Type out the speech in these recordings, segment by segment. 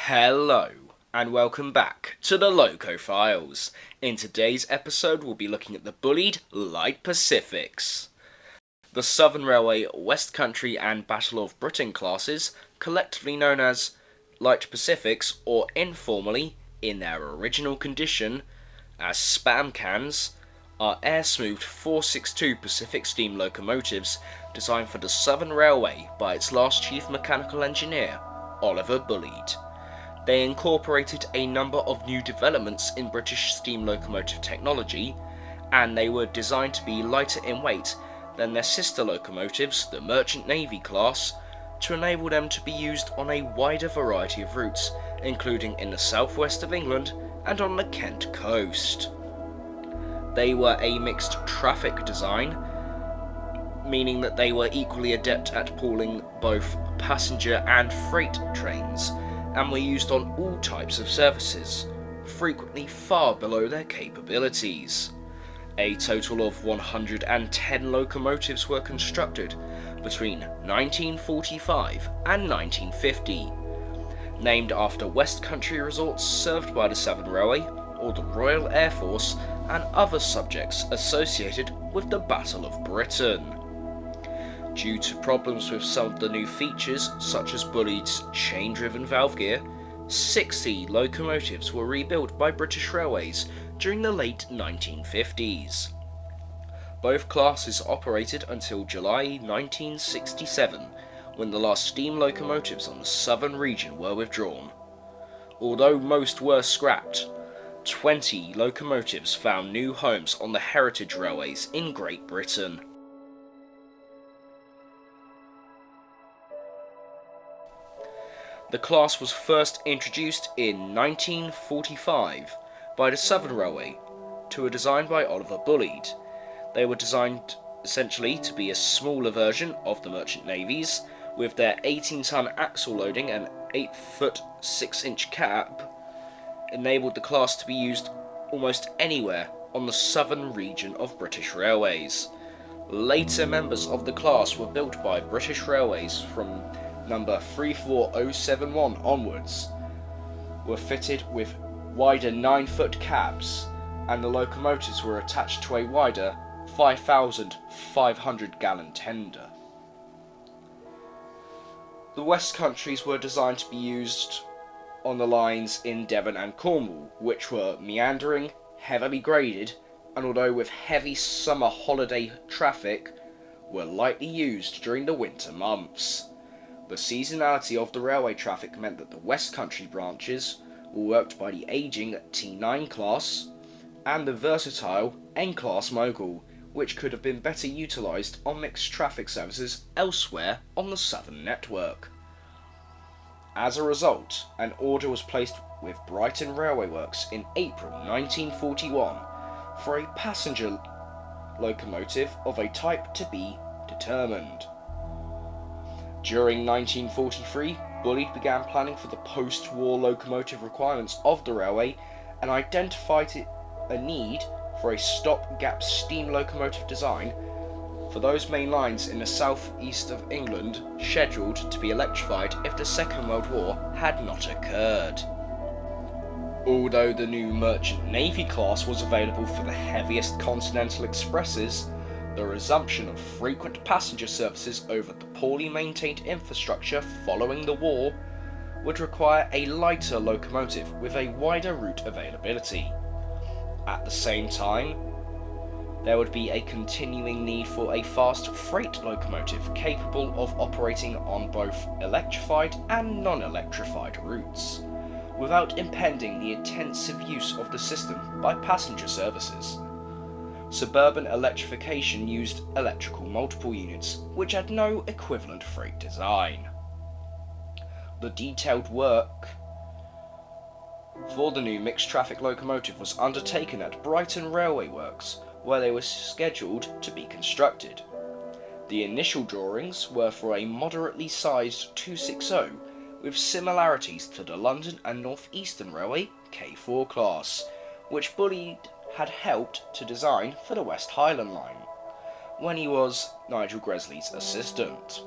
Hello, and welcome back to the Loco Files. In today's episode, we'll be looking at the Bullied Light Pacifics. The Southern Railway, West Country and Battle of Britain classes, collectively known as Light Pacifics, or informally, in their original condition, as spam cans, are air-smoothed 462 Pacific steam locomotives designed for the Southern Railway by its last chief mechanical engineer, Oliver Bulleid. They incorporated a number of new developments in British steam locomotive technology, and they were designed to be lighter in weight than their sister locomotives, the Merchant Navy class, to enable them to be used on a wider variety of routes, including in the southwest of England and on the Kent coast. They were a mixed traffic design, meaning that they were equally adept at pulling both passenger and freight trains, and were used on all types of services, frequently far below their capabilities. A total of 110 locomotives were constructed between 1945 and 1950, named after West Country resorts served by the Southern Railway or the Royal Air Force and other subjects associated with the Battle of Britain. Due to problems with some of the new features, such as Bullied's chain-driven valve gear, 60 locomotives were rebuilt by British Railways during the late 1950s. Both classes operated until July 1967, when the last steam locomotives on the southern region were withdrawn. Although most were scrapped, 20 locomotives found new homes on the heritage railways in Great Britain. The class was first introduced in 1945 by the Southern Railway to a design by Oliver Bulleid. They were designed essentially to be a smaller version of the Merchant Navies, with their 18-ton axle loading and 8-foot 6-inch cab enabled the class to be used almost anywhere on the southern region of British Railways. Later members of the class were built by British Railways from number 34071 onwards, were fitted with wider 9-foot cabs, and the locomotives were attached to a wider 5,500 gallon tender. The West Countries were designed to be used on the lines in Devon and Cornwall, which were meandering, heavily graded, and although with heavy summer holiday traffic, were lightly used during the winter months. The seasonality of the railway traffic meant that the West Country branches were worked by the ageing T9 class and the versatile N-class Mogul, which could have been better utilised on mixed traffic services elsewhere on the southern network. As a result, an order was placed with Brighton Railway Works in April 1941 for a passenger locomotive of a type to be determined. During 1943, Bullied began planning for the post-war locomotive requirements of the railway and identified a need for a stop-gap steam locomotive design for those main lines in the south-east of England scheduled to be electrified if the Second World War had not occurred. Although the new Merchant Navy class was available for the heaviest continental expresses, the resumption of frequent passenger services over the poorly maintained infrastructure following the war would require a lighter locomotive with a wider route availability. At the same time, there would be a continuing need for a fast freight locomotive capable of operating on both electrified and non-electrified routes, without impeding the intensive use of the system by passenger services. Suburban electrification used electrical multiple units, which had no equivalent freight design. The detailed work for the new mixed traffic locomotive was undertaken at Brighton Railway Works, where they were scheduled to be constructed. The initial drawings were for a moderately sized 260, with similarities to the London and North Eastern Railway K4 class, which Bullied had helped to design for the West Highland Line, when he was Nigel Gresley's assistant.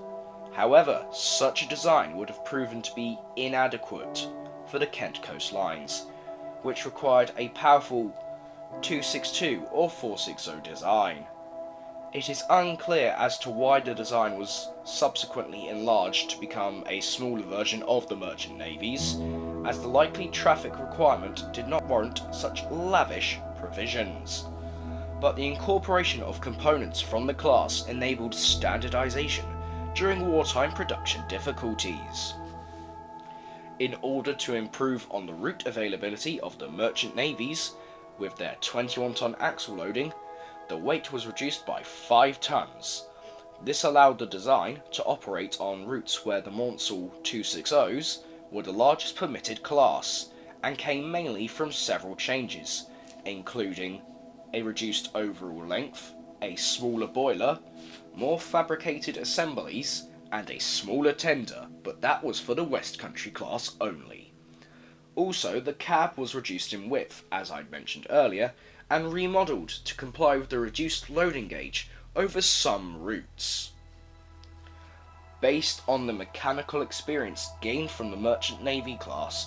However, such a design would have proven to be inadequate for the Kent coastlines, which required a powerful 262 or 460 design. It is unclear as to why the design was subsequently enlarged to become a smaller version of the merchant navies, as the likely traffic requirement did not warrant such lavish provisions. But the incorporation of components from the class enabled standardization during wartime production difficulties. In order to improve on the route availability of the merchant navies, with their 21-ton axle loading, the weight was reduced by 5 tons. This allowed the design to operate on routes where the Monsal 260s were the largest permitted class, and came mainly from several changes, including a reduced overall length, a smaller boiler, more fabricated assemblies, and a smaller tender, but that was for the West Country class only. Also, the cab was reduced in width, as I'd mentioned earlier, and remodelled to comply with the reduced loading gauge over some routes. Based on the mechanical experience gained from the Merchant Navy class,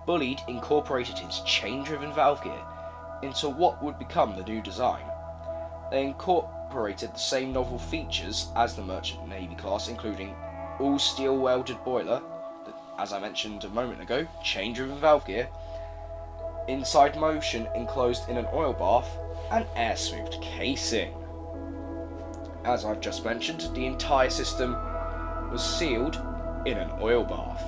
Bullied incorporated his chain-driven valve gear into what would become the new design. They incorporated the same novel features as the Merchant Navy class, including all steel welded boiler, as I mentioned a moment ago, chain-driven valve gear, inside motion enclosed in an oil bath, and air-smoothed casing. As I've just mentioned, the entire system was sealed in an oil bath,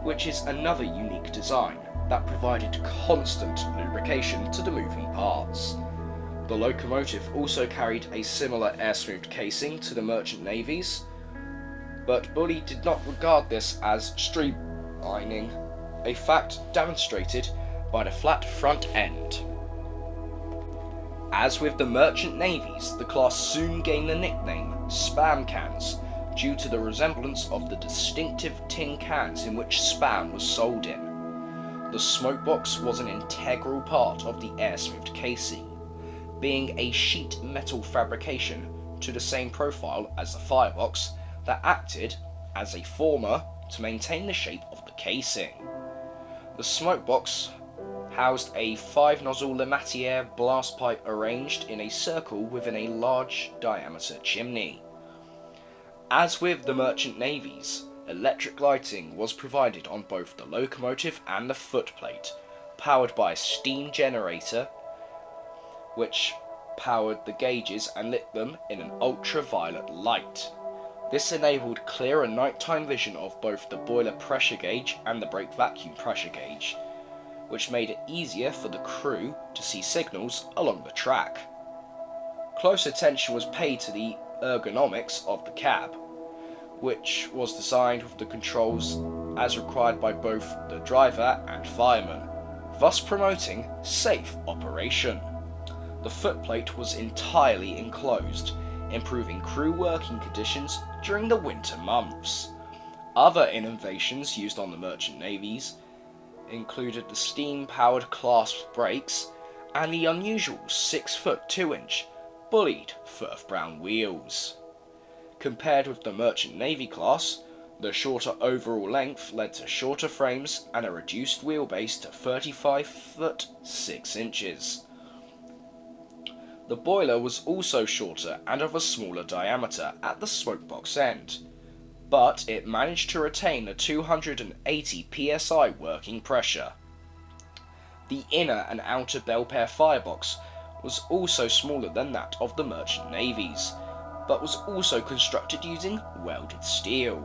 which is another unique design that provided constant lubrication to the moving parts. The locomotive also carried a similar air-smoothed casing to the merchant navies, but Bullied did not regard this as streamlining, a fact demonstrated by the flat front end. As with the merchant navies, the class soon gained the nickname Spam Cans due to the resemblance of the distinctive tin cans in which Spam was sold in. The smokebox was an integral part of the air-smoothed casing, being a sheet metal fabrication to the same profile as the firebox that acted as a former to maintain the shape of the casing. The smokebox housed a 5-nozzle Lemaitre blast pipe arranged in a circle within a large diameter chimney. As with the merchant navies, electric lighting was provided on both the locomotive and the footplate, powered by a steam generator which powered the gauges and lit them in an ultraviolet light. This enabled clearer nighttime vision of both the boiler pressure gauge and the brake vacuum pressure gauge, which made it easier for the crew to see signals along the track. Close attention was paid to the ergonomics of the cab, which was designed with the controls as required by both the driver and fireman, thus promoting safe operation. The footplate was entirely enclosed, improving crew working conditions during the winter months. Other innovations used on the merchant navies included the steam-powered clasp brakes and the unusual 6-foot 2-inch Bullied Firth Brown wheels. Compared with the merchant navy class, the shorter overall length led to shorter frames and a reduced wheelbase to 35 foot 6 inches. The boiler was also shorter and of a smaller diameter at the smokebox end, but it managed to retain the 280 psi working pressure. The inner and outer Belpaire firebox was also smaller than that of the merchant navies, but was also constructed using welded steel.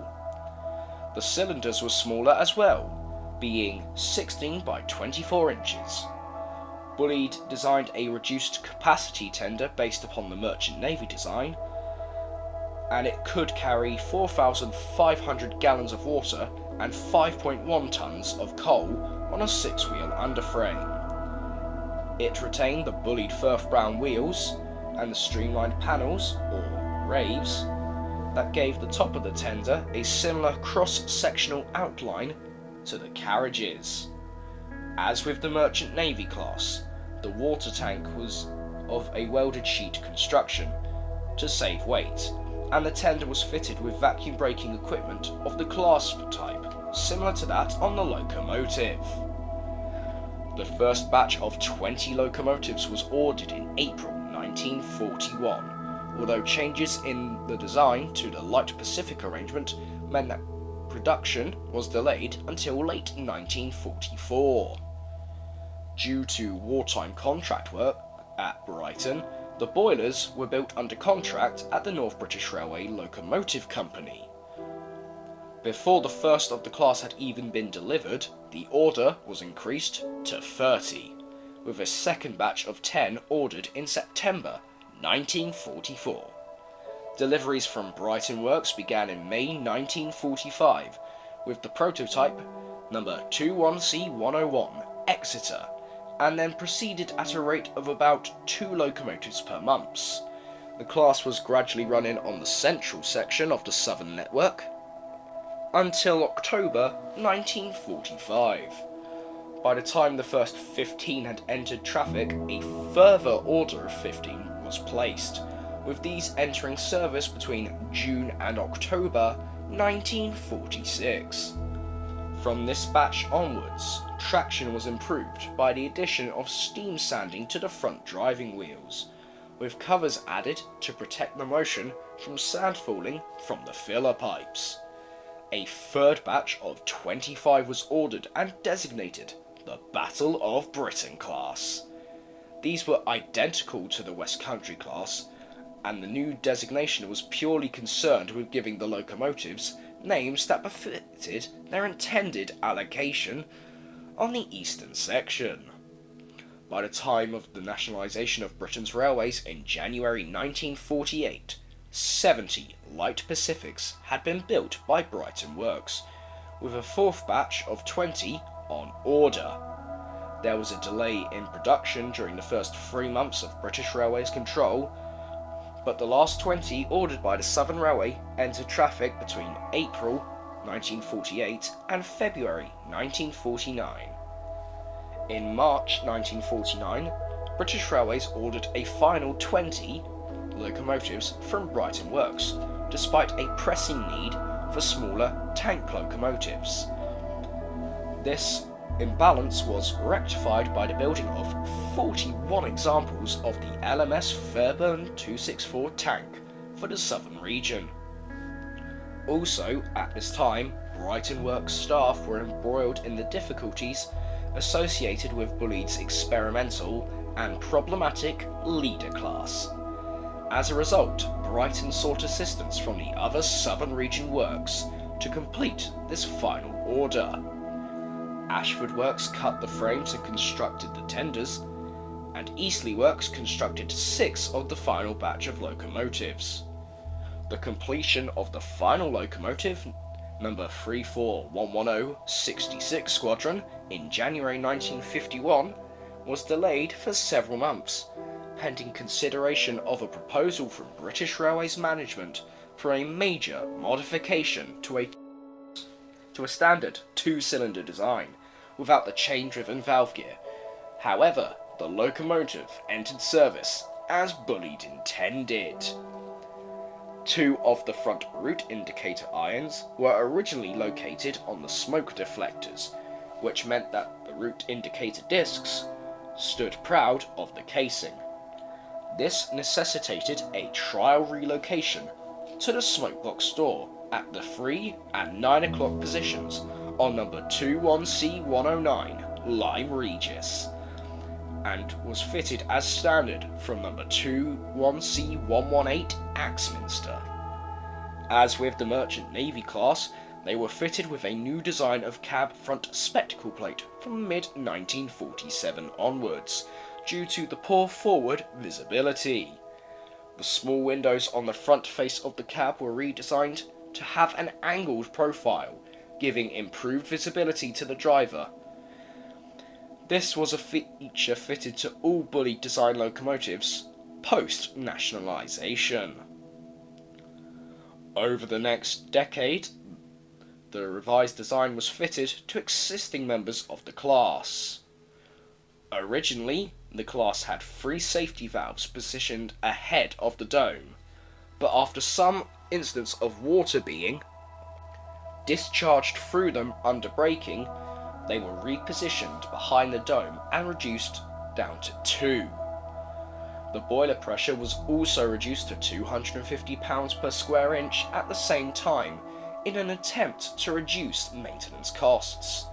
The cylinders were smaller as well, being 16 by 24 inches. Bullied designed a reduced capacity tender based upon the merchant navy design, and it could carry 4,500 gallons of water and 5.1 tons of coal on a 6-wheel underframe. It retained the Bullied Firth Brown wheels and the streamlined panels, or raves, that gave the top of the tender a similar cross-sectional outline to the carriages. As with the merchant navy class, the water tank was of a welded sheet construction to save weight, and the tender was fitted with vacuum braking equipment of the clasp type, similar to that on the locomotive. The first batch of 20 locomotives was ordered in April 1941, although changes in the design to the Light Pacific arrangement meant that production was delayed until late 1944. Due to wartime contract work at Brighton, the boilers were built under contract at the North British Railway Locomotive Company. Before the first of the class had even been delivered, the order was increased to 30, with a second batch of 10 ordered in September 1944. Deliveries from Brighton Works began in May 1945, with the prototype number 21C101 Exeter, and then proceeded at a rate of about 2 locomotives per month. The class was gradually running on the central section of the Southern network until October 1945. By the time the first 15 had entered traffic, a further order of 15 was placed, with these entering service between June and October 1946. From this batch onwards, traction was improved by the addition of steam sanding to the front driving wheels, with covers added to protect the motion from sand falling from the filler pipes. A third batch of 25 was ordered and designated the Battle of Britain class. These were identical to the West Country class, and the new designation was purely concerned with giving the locomotives names that befitted their intended allocation on the eastern section. By the time of the nationalisation of Britain's railways in January 1948, 70 Light Pacifics had been built by Brighton Works, with a fourth batch of 20 on order. There was a delay in production during the first 3 months of British Railways control, but the last 20 ordered by the Southern Railway entered traffic between April 1948 and February 1949. In March 1949, British Railways ordered a final 20 locomotives from Brighton Works, despite a pressing need for smaller tank locomotives. This imbalance was rectified by the building of 41 examples of the LMS Fairburn 264 tank for the southern region. Also, at this time, Brighton Works staff were embroiled in the difficulties associated with Bullied's experimental and problematic leader class. As a result, Brighton sought assistance from the other southern region works to complete this final order. Ashford Works cut the frames and constructed the tenders, and Eastleigh Works constructed 6 of the final batch of locomotives. The completion of the final locomotive, number 34110-66 Squadron, in January 1951, was delayed for several months, pending consideration of a proposal from British Railways management for a major modification to a standard 2-cylinder design without the chain-driven valve gear. However, the locomotive entered service as Bullied intended. 2 of the front route indicator irons were originally located on the smoke deflectors, which meant that the route indicator discs stood proud of the casing. This necessitated a trial relocation to the smokebox door at the 3 and 9 o'clock positions on number 21C109 Lyme Regis, and was fitted as standard from number 21C118 Axminster. As with the Merchant Navy class, they were fitted with a new design of cab front spectacle plate from mid-1947 onwards, due to the poor forward visibility. The small windows on the front face of the cab were redesigned to have an angled profile, giving improved visibility to the driver. This was a feature fitted to all Bullied design locomotives post-nationalisation. Over the next decade, the revised design was fitted to existing members of the class. Originally, the class had 3 safety valves positioned ahead of the dome, but after some instance of water being discharged through them under braking, they were repositioned behind the dome and reduced down to 2. The boiler pressure was also reduced to 250 pounds per square inch at the same time, in an attempt to reduce maintenance costs.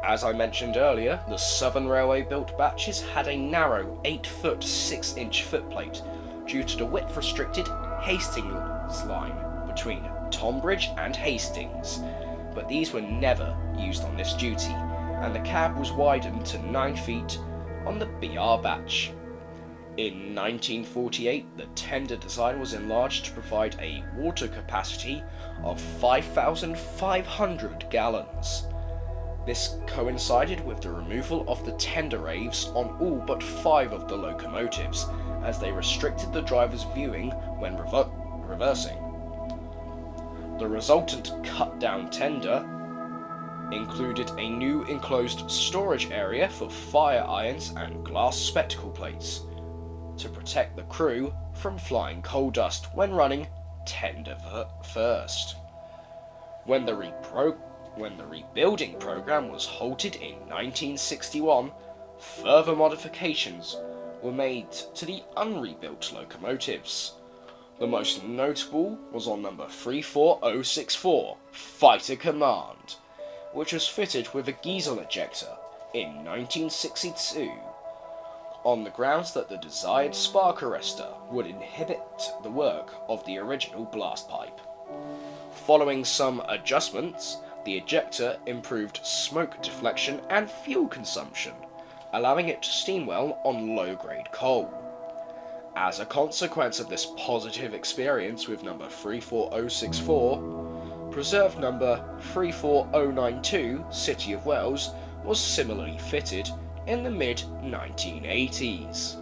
As I mentioned earlier, the Southern Railway built batches had a narrow 8-foot 6-inch footplate due to the width-restricted Hastings line between Tonbridge and Hastings, but these were never used on this duty, and the cab was widened to 9 feet on the BR batch. In 1948, the tender design was enlarged to provide a water capacity of 5,500 gallons. This coincided with the removal of the tender raves on all but 5 of the locomotives, as they restricted the driver's viewing when reversing. The resultant cut-down tender included a new enclosed storage area for fire irons and glass spectacle plates to protect the crew from flying coal dust when running tender first. When the rebuilding program was halted in 1961, further modifications were made to the unrebuilt locomotives. The most notable was on number 34064, Fighter Command, which was fitted with a diesel ejector in 1962, on the grounds that the desired spark arrestor would inhibit the work of the original blast pipe. Following some adjustments, the ejector improved smoke deflection and fuel consumption, allowing it to steam well on low-grade coal. As a consequence of this positive experience with number 34064, preserved number 34092, City of Wales, was similarly fitted in the mid-1980s.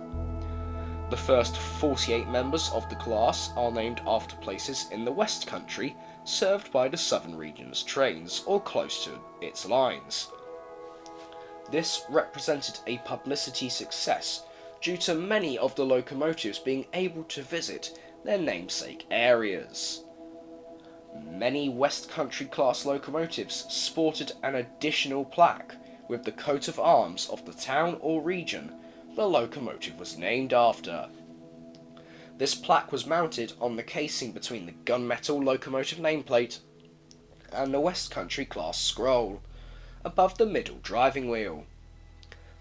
The first 48 members of the class are named after places in the West Country served by the Southern Region's trains or close to its lines. This represented a publicity success due to many of the locomotives being able to visit their namesake areas. Many West Country class locomotives sported an additional plaque with the coat of arms of the town or region the locomotive was named after. This plaque was mounted on the casing between the gunmetal locomotive nameplate and the West Country class scroll, above the middle driving wheel.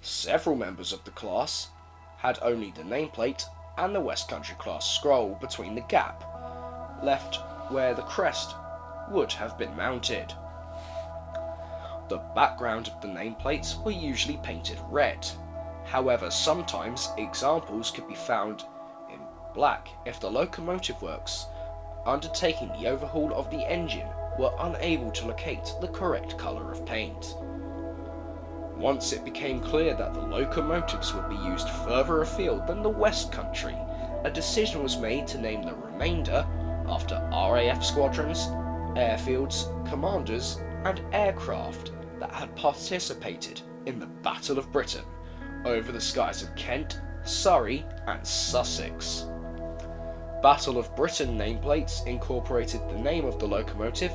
Several members of the class had only the nameplate and the West Country class scroll between the gap left where the crest would have been mounted. The background of the nameplates were usually painted red. However, sometimes examples could be found in black if the locomotive works undertaking the overhaul of the engine were unable to locate the correct colour of paint. Once it became clear that the locomotives would be used further afield than the West Country, a decision was made to name the remainder after RAF squadrons, airfields, commanders and aircraft that had participated in the Battle of Britain over the skies of Kent, Surrey and Sussex. Battle of Britain nameplates incorporated the name of the locomotive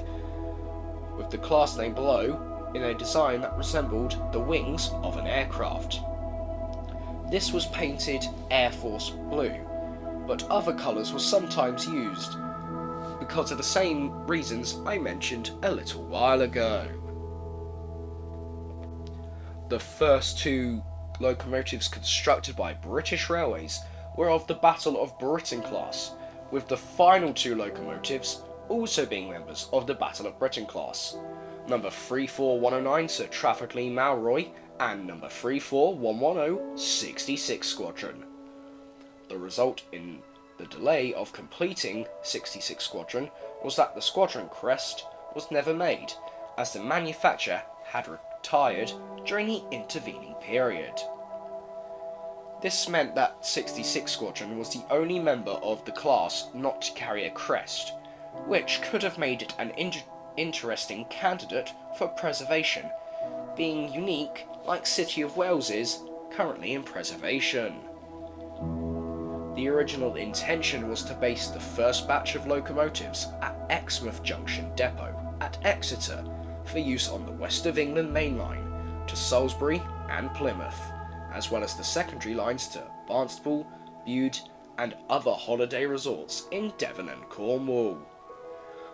with the class name below in a design that resembled the wings of an aircraft. This was painted Air Force blue, but other colours were sometimes used because of the same reasons I mentioned a little while ago. The first 2 locomotives constructed by British Railways were of the Battle of Britain class, with the final 2 locomotives also being members of the Battle of Britain class, number 34109 Sir Trafford Lee Malroy and number 34110 66 Squadron. The result in the delay of completing 66 Squadron was that the squadron crest was never made, as the manufacturer had retired during the intervening period. This meant that 66 Squadron was the only member of the class not to carry a crest, which could have made it an interesting candidate for preservation, being unique like City of Wales is currently in preservation. The original intention was to base the first batch of locomotives at Exmouth Junction Depot at Exeter, for use on the West of England main line to Salisbury and Plymouth, as well as the secondary lines to Barnstaple, Bullied and other holiday resorts in Devon and Cornwall.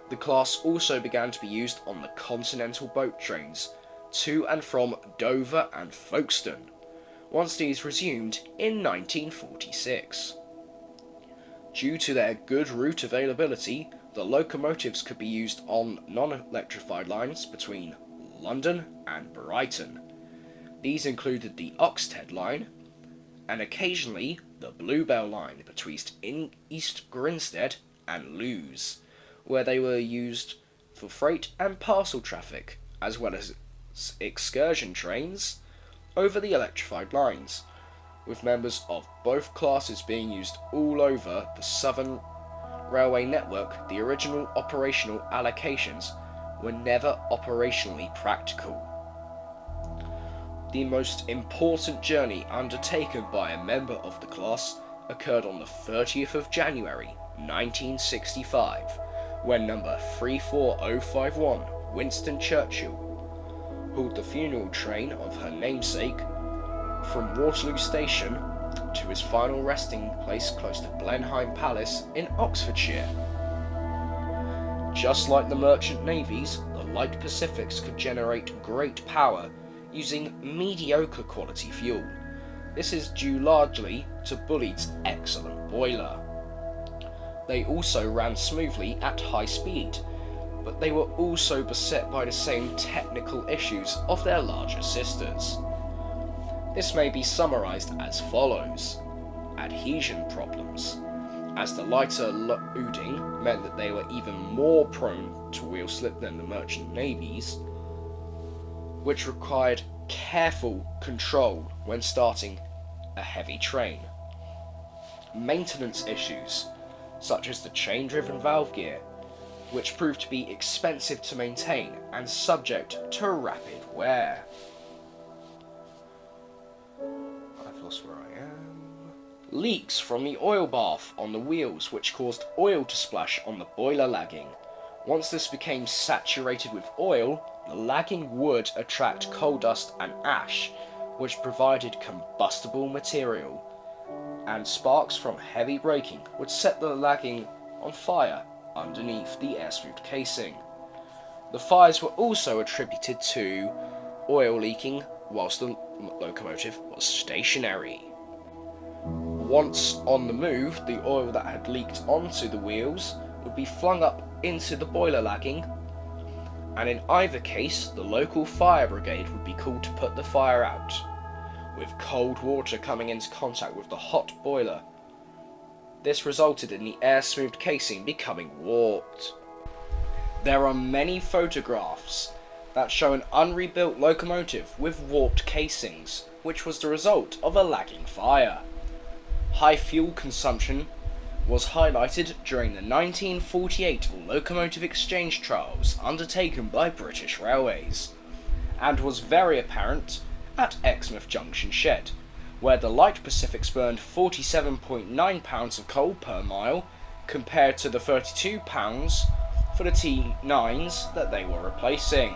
The class also began to be used on the continental boat trains to and from Dover and Folkestone, once these resumed in 1946. Due to their good route availability, the locomotives could be used on non-electrified lines between London and Brighton. These included the Oxted line and occasionally the Bluebell line between East Grinstead and Lewes, where they were used for freight and parcel traffic, as well as excursion trains over the electrified lines, with members of both classes being used all over the Southern Railway network. The original operational allocations were never operationally practical. The most important journey undertaken by a member of the class occurred on the 30th of January 1965, when number 34051 Winston Churchill hauled the funeral train of her namesake from Waterloo Station to his final resting place close to Blenheim Palace in Oxfordshire. Just like the merchant navies, the light Pacifics could generate great power using mediocre quality fuel. This is due largely to Bullied's excellent boiler. They also ran smoothly at high speed, but they were also beset by the same technical issues of their larger sisters. This may be summarised as follows: adhesion problems, as the lighter loading meant that they were even more prone to wheel slip than the merchant navies, which required careful control when starting a heavy train. Maintenance issues, such as the chain-driven valve gear, which proved to be expensive to maintain and subject to rapid wear. I've lost where I am. Leaks from the oil bath on the wheels, which caused oil to splash on the boiler lagging. Once this became saturated with oil, the lagging would attract coal dust and ash, which provided combustible material, and sparks from heavy braking would set the lagging on fire underneath the air-smoothed casing. The fires were also attributed to oil leaking whilst the locomotive was stationary. Once on the move, the oil that had leaked onto the wheels would be flung up into the boiler lagging, and in either case the local fire brigade would be called to put the fire out, with cold water coming into contact with the hot boiler. This resulted in the air-smoothed casing becoming warped. There are many photographs that show an unrebuilt locomotive with warped casings, which was the result of a lagging fire. High fuel consumption was highlighted during the 1948 locomotive exchange trials undertaken by British Railways, and was very apparent at Exmouth Junction Shed, where the light Pacifics burned 47.9 pounds of coal per mile compared to the 32 pounds for the T9s that they were replacing.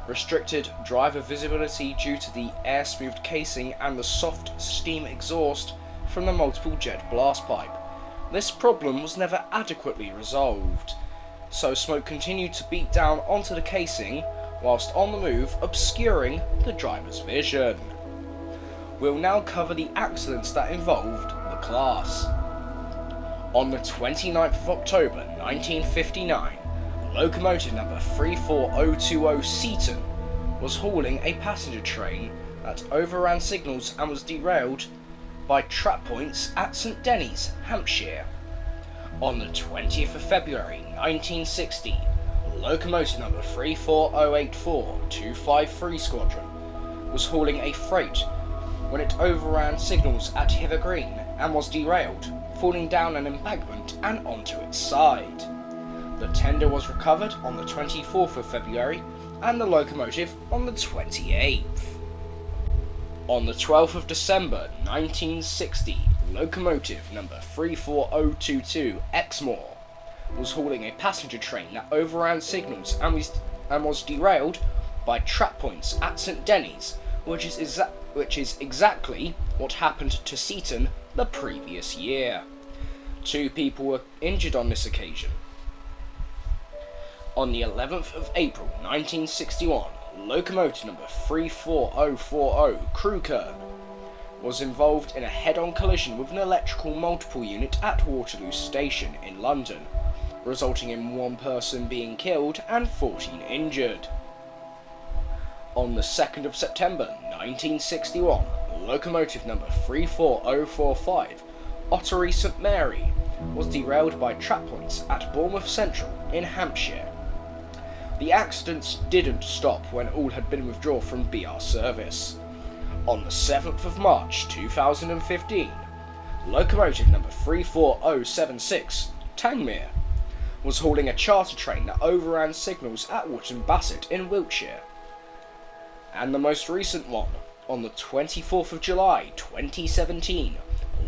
Restricted driver visibility due to the air-smoothed casing and the soft steam exhaust from the multiple jet blast pipe. This problem was never adequately resolved, so smoke continued to beat down onto the casing whilst on the move, obscuring the driver's vision. We'll now cover the accidents that involved the class. On the 29th of October 1959, locomotive number 34020 Seaton was hauling a passenger train that overran signals and was derailed by trap points at St Denis, Hampshire. On the 20th of February 1960, locomotive number 34084 253 Squadron was hauling a freight when it overran signals at Hither Green and was derailed, falling down an embankment and onto its side. The tender was recovered on the 24th of February and the locomotive on the 28th. On the 12th of December 1960, locomotive number 34022 Exmoor was hauling a passenger train that overran signals and was and was derailed by trap points at St Denis, which is exactly what happened to Seaton the previous year. 2 people were injured on this occasion. On the 11th of April 1961, locomotive number 34040 Crewkern was involved in a head-on collision with an electrical multiple unit at Waterloo Station in London, resulting in 1 person being killed and 14 injured. On the 2nd of September 1961, locomotive number 34045 Ottery St Mary was derailed by trap points at Bournemouth Central in Hampshire. The accidents didn't stop when all had been withdrawn from BR service. On the 7th of March 2015, locomotive number 34076 Tangmere was hauling a charter train that overran signals at Wootton Bassett in Wiltshire. And the most recent one, on the 24th of July 2017,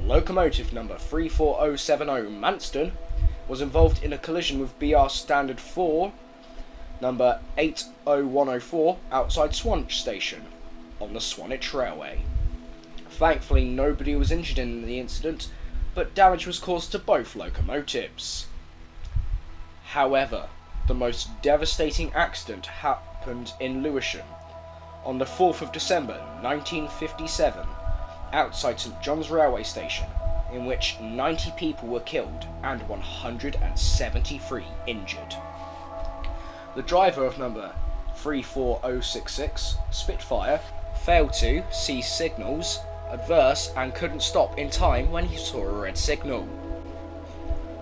locomotive number 34070 Manston was involved in a collision with BR Standard 4 number 80104 outside Swanage Station on the Swanage Railway. Thankfully, nobody was injured in the incident, but damage was caused to both locomotives. However, the most devastating accident happened in Lewisham on the 4th of December 1957 outside St John's Railway Station, in which 90 people were killed and 173 injured. The driver of number 34066 Spitfire failed to see signals adverse and couldn't stop in time when he saw a red signal.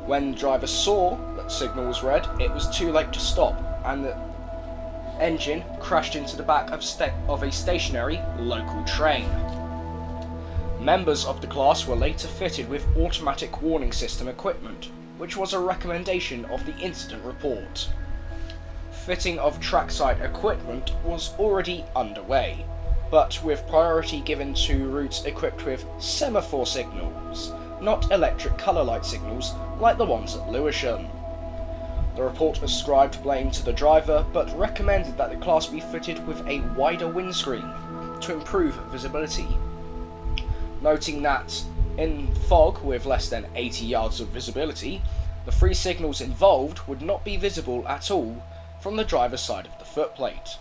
When the driver saw that the signal was red, it was too late to stop, and the engine crashed into the back of a stationary local train. Members of the class were later fitted with automatic warning system equipment, which was a recommendation of the incident report. Fitting of trackside equipment was already underway, but with priority given to routes equipped with semaphore signals, not electric colour light signals like the ones at Lewisham. The report ascribed blame to the driver, but recommended that the class be fitted with a wider windscreen to improve visibility, noting that in fog with less than 80 yards of visibility, the 3 signals involved would not be visible at all from the driver's side of the footplate,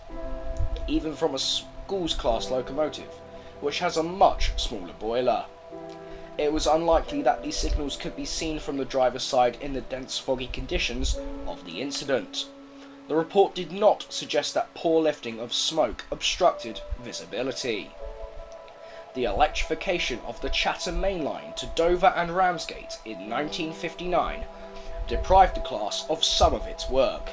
even from a schools class locomotive, which has a much smaller boiler. It was unlikely that these signals could be seen from the driver's side in the dense foggy conditions of the incident. The report did not suggest that poor lifting of smoke obstructed visibility. The electrification of the Chatham Main Line to Dover and Ramsgate in 1959 deprived the class of some of its work,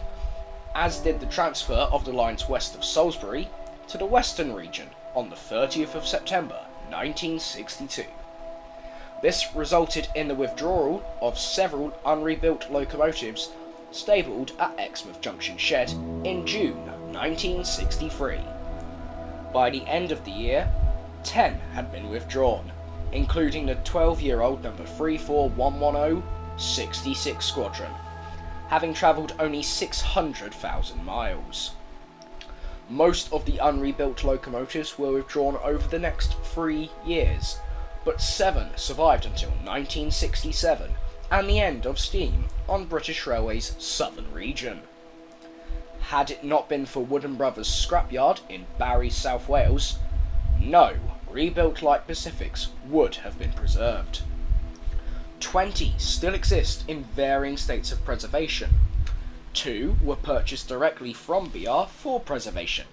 as did the transfer of the lines west of Salisbury to the Western region on the 30th of September 1962. This resulted in the withdrawal of several unrebuilt locomotives stabled at Exmouth Junction Shed in June 1963. By the end of the year, 10 had been withdrawn, including the 12-year-old number 34110 66 Squadron, having travelled only 600,000 miles. Most of the unrebuilt locomotives were withdrawn over the next 3 years, but 7 survived until 1967 and the end of steam on British Railways Southern region. Had it not been for Wooden Brothers Scrapyard in Barry, South Wales, no rebuilt light Pacifics would have been preserved. 20 still exist in varying states of preservation. 2 were purchased directly from BR for preservation.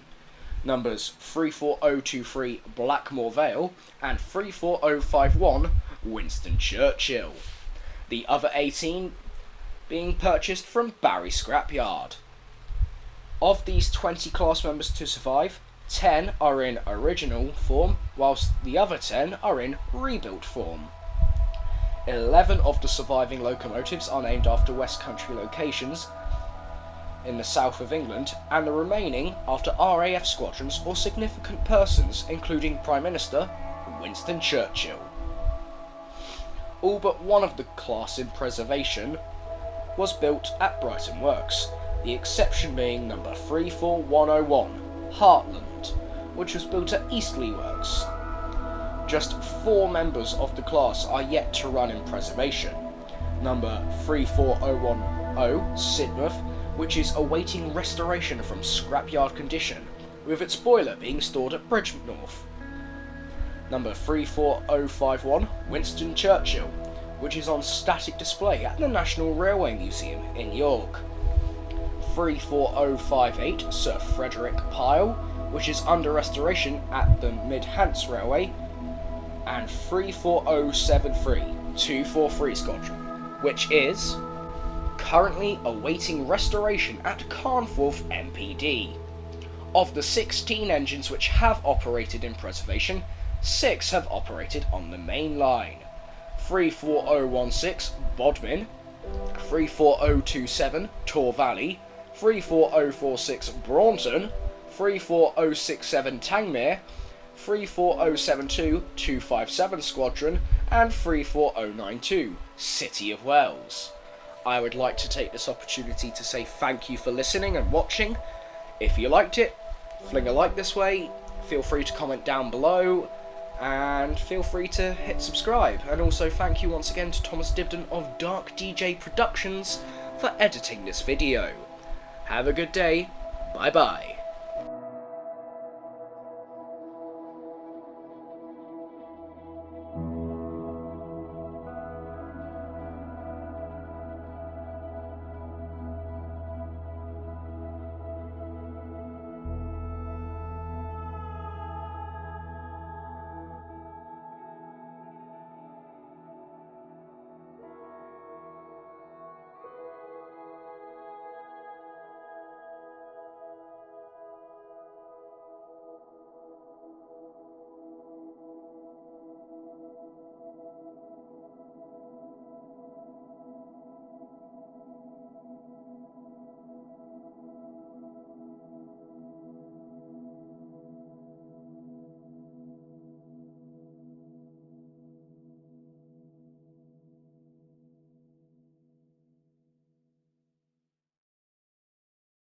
Numbers 34023 Blackmore Vale and 34051 Winston Churchill. The other 18 being purchased from Barry Scrapyard. Of these 20 class members to survive, 10 are in original form, whilst the other 10 are in rebuilt form. 11 of the surviving locomotives are named after West Country locations in the south of England, and the remaining after RAF squadrons or significant persons, including Prime Minister Winston Churchill. All but one of the class in preservation was built at Brighton Works, the exception being number 34101, Heartland, which was built at Eastleigh Works. Just 4 members of the class are yet to run in preservation. Number 34010, Sidmouth, which is awaiting restoration from scrapyard condition, with its boiler being stored at Bridgman North. Number 34051, Winston Churchill, which is on static display at the National Railway Museum in York. 34058, Sir Frederick Pyle, which is under restoration at the Mid-Hants Railway. And 34073, 243 Squadron, which is currently awaiting restoration at Carnforth MPD. Of the 16 engines which have operated in preservation, 6 have operated on the main line. 34016, Bodmin, 34027, Tor Valley, 34046, Braunton, 34067, Tangmere, 34072, 257 Squadron, and 34092, City of Wells. I would like to take this opportunity to say thank you for listening and watching. If you liked it, fling a like this way, feel free to comment down below, and feel free to hit subscribe. And also thank you once again to Thomas Dibden of Dark DJ Productions for editing this video. Have a good day, bye bye.